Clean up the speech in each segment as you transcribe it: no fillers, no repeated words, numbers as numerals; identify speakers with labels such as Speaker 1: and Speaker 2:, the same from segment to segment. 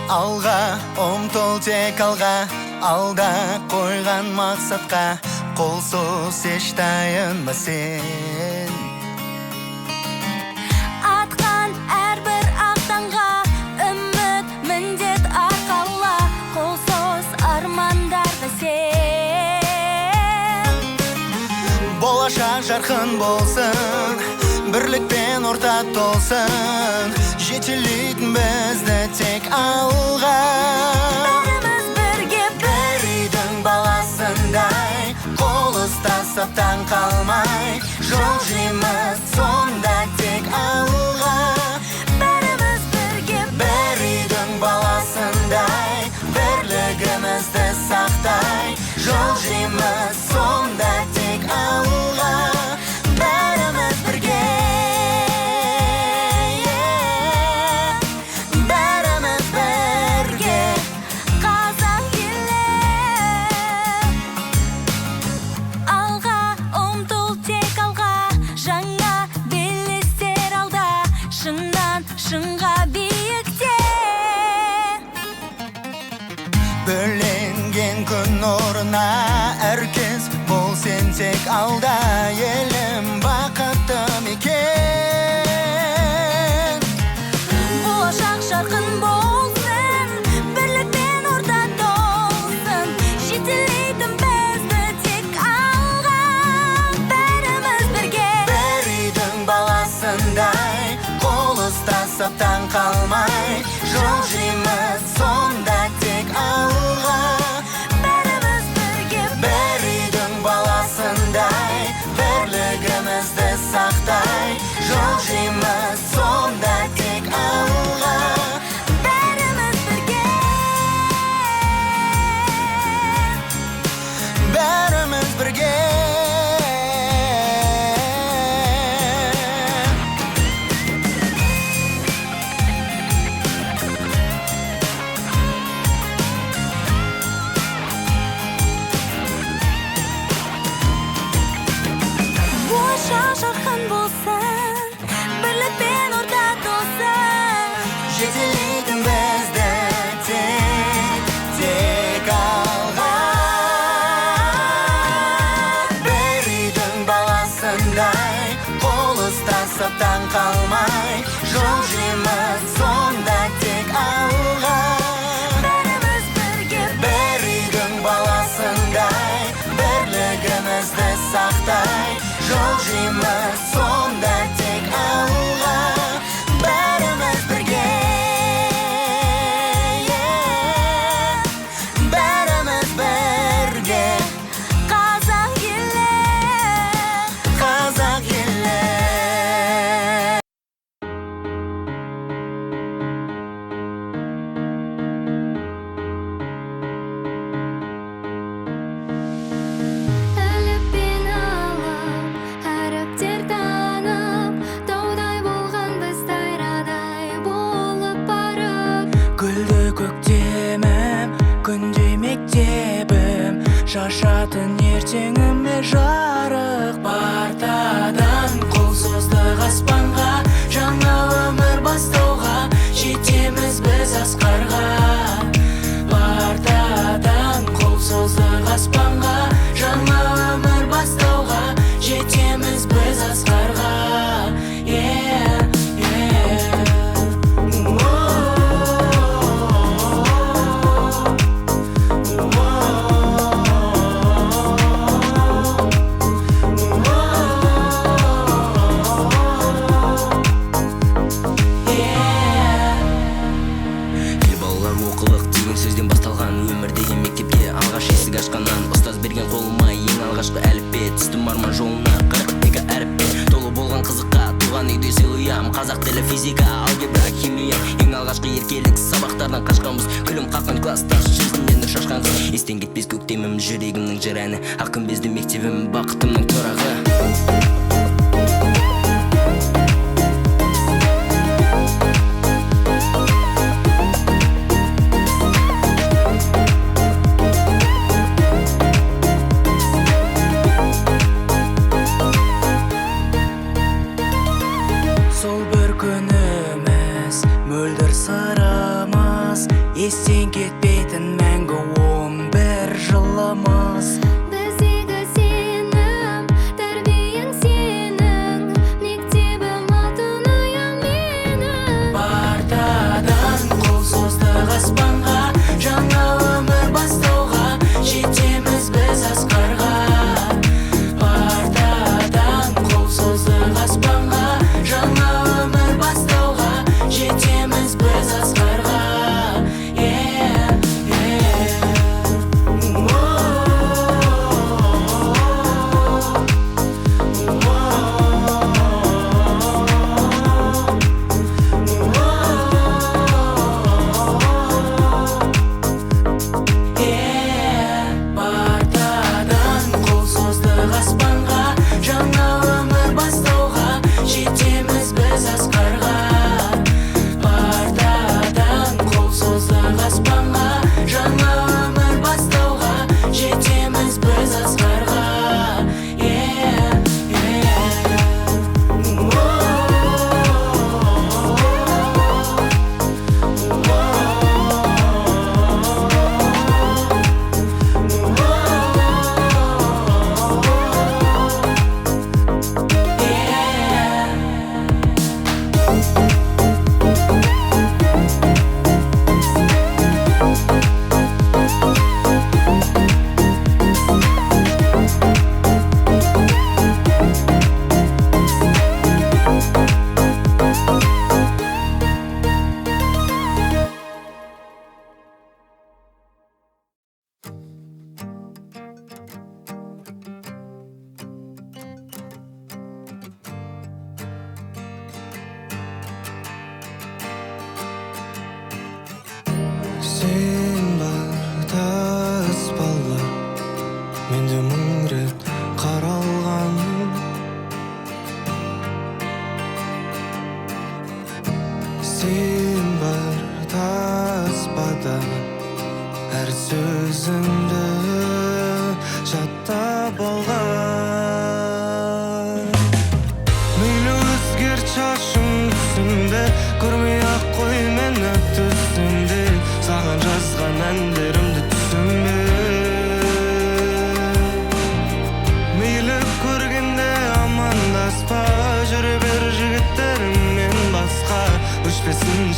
Speaker 1: Алға, ұмтыл тек алға, алда қойған мақсатқа, қолсыз еш таянма сен.
Speaker 2: Атқан әрбір ақтанға, үміт міндет арқала, қолсыз армандарды сен.
Speaker 1: Болашақ жарқын болсын, бірлікпен ортақ толсын, жетелейтін бізді тек алға.
Speaker 2: Бәріміз бірге
Speaker 1: бір үйдің баласындай, қол ұстасып таң қалмай, жол жейміз сонда тек алға.
Speaker 2: Бәріміз бірге
Speaker 1: бір үйдің баласындай, бірлігімізді сақтай, жол жейміз сонда тек алға. Бәріміз бірге, бәріміз бірге,
Speaker 2: қазақ елі. Алға ұмтыл тек алға, жаңа белестер алда, шыңнан шыңға биікте.
Speaker 1: бөленген күн орына әркез бол сен тек алда, елім бақытты мекен.
Speaker 2: Болашақ жарқын болсын, бірлікпен орта толсын, жетелейтін бізді тек алға. Бәріміз бірге
Speaker 1: бір үйдің баласындай, қол ұстасып таң қалмай, жол жейміз сонда тек алға.
Speaker 2: бәріміз бірге
Speaker 1: бір үйдің баласындай, бірлігімізді сақтай, жол жейміз сонда тек алға.
Speaker 2: бәріміз бірге
Speaker 1: бәріміз бірге.
Speaker 2: болашақ жарқын болсын, бірлікпен орта толсын,
Speaker 1: Жетелейтін бізді тек алға. бір үйдің баласындай, қол ұстасып таң қалмай, жол жейміз сонда тек алға.
Speaker 2: бәріміз бірге
Speaker 1: бір үйдің баласындай, бірлігімізді сақтай, жол жейміз сонда тек алға. Бәріміз бірге, бәріміз бірге,
Speaker 2: қазақ елі.
Speaker 1: қазақ елі.
Speaker 2: Әліппен алып, әріптер танып, таудай болған біз тайрадай болып барып.
Speaker 3: Гүлді көктемім, күнде мектебім, шашатын ертеңіме жарық партадан, қолсыздық аспанға, жаңа өмір бастауға, жетеміз біз асқарға. Партадан, қолсыздық аспанға, жаңа өмір бастауға, жетеміз біз асқарға.
Speaker 4: балалар оқылық деген сөзден басталған, өмір деген мектепке алғаш есік ашқаннан, ұстаз берген қолыма ең алғашқы әліппе, түстім арман жолына 42 әріппен толы болған қызыққа, туған үйде сыйлыям, қазақ тілі, физика, алгебра, химия. Ең алғашқы еркелік сабақтардан қашқанбыз, күлім қаққан класстар, жүзінен нұр шашқан қыз. Естен кетпес көктемім, жүрегімнің жыр әні, ақ күмбезді мектебім, бақытымның тұрағы.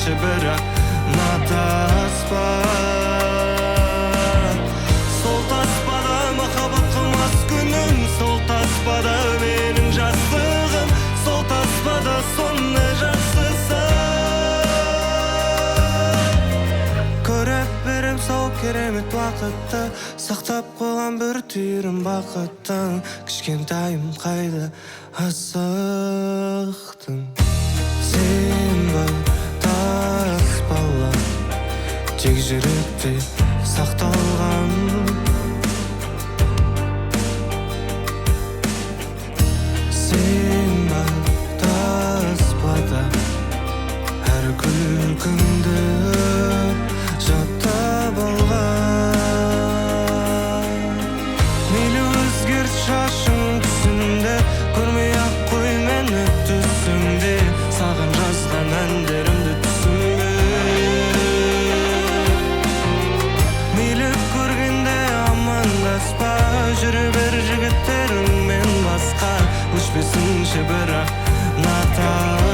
Speaker 5: жетпесінші бірақ натаспа. Сол таспада махаббат қылмас күнім, сол таспада менің жастығым, сол таспада соны жақсысы. Көріп берем сол керемет уақытты, сақтап қойған бір түйірім бақыттың. Кішкентайым қайда асықтың. Сен бар таспала, тек жүректе сақталған. Сен бар таспада, әр күлкіңді жаттап алған. Мейлі өзгерт шашың түсімде, көрмей-ақ қой мені түсіңде. Саған жазған әндерімді түсінбе. Мейлі көргенде амандаспа, жүре бер жігіттеріңмен басқа. Өшпесінші бірақ натаспа.